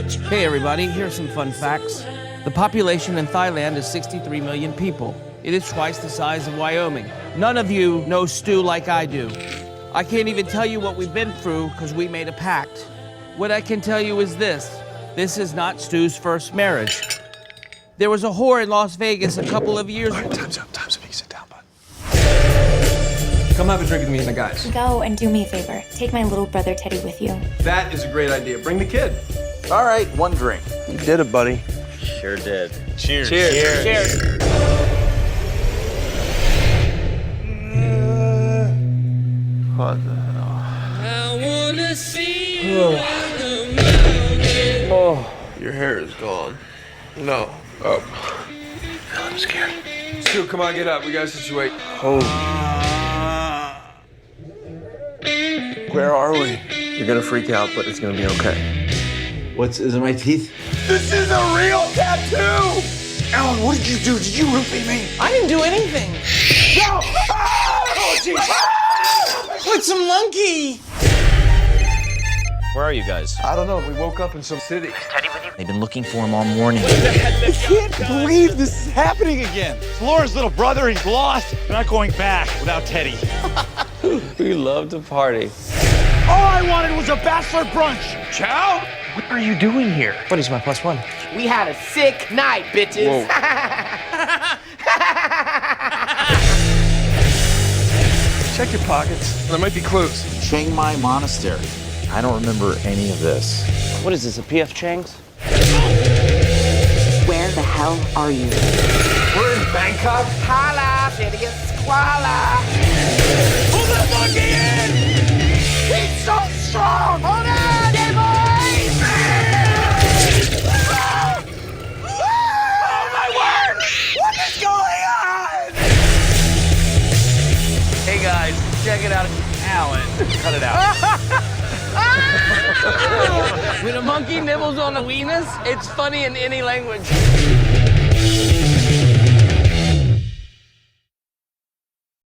Hey everybody, here's some fun facts. The population in Thailand is 63 million people. It is twice the size of Wyoming. None of you know Stu like I do. I can't even tell you what we've been through because we made a pact. What I can tell you is this. This is not Stu's first marriage. There was a whore in Las Vegas a couple of years ago. All right, time's up. You can sit down, bud. Come have a drink with me and the guys. Go and do me a favor. Take my little brother Teddy with you. That is a great idea. Bring the kid. All right, one drink. You did it, buddy. Sure did. Cheers. Cheers. Cheers. What the hell? Oh, your hair is gone. No. Oh. I'm scared. Stu, come on, get up. We gotta situate. Oh. Where are we? You're gonna freak out, but it's gonna be okay. Is it my teeth? This is a real tattoo! Alan, what did you do? Did you roofie me? I didn't do anything. No! Oh, jeez! Put some monkey. Where are you guys? I don't know. We woke up in some city. They've been looking for him all morning. I can't believe this is happening again. It's Laura's little brother. He's lost. We're not going back without Teddy. We love to party. All I wanted was a bachelor brunch. Chow? What are you doing here? Buddy's my +1. We had a sick night, bitches. Check your pockets. There might be clues. Chiang Mai Monastery. I don't remember any of this. What is this, a P.F. Chang's? Where the hell are you? We're in Bangkok. Holla, idiot squala. Pull that monkey in! He's so strong! Hold on, hey boys! Oh my word! What is going on? Hey guys, check it out. Alan, cut it out. When a monkey nibbles on a weenus, it's funny in any language.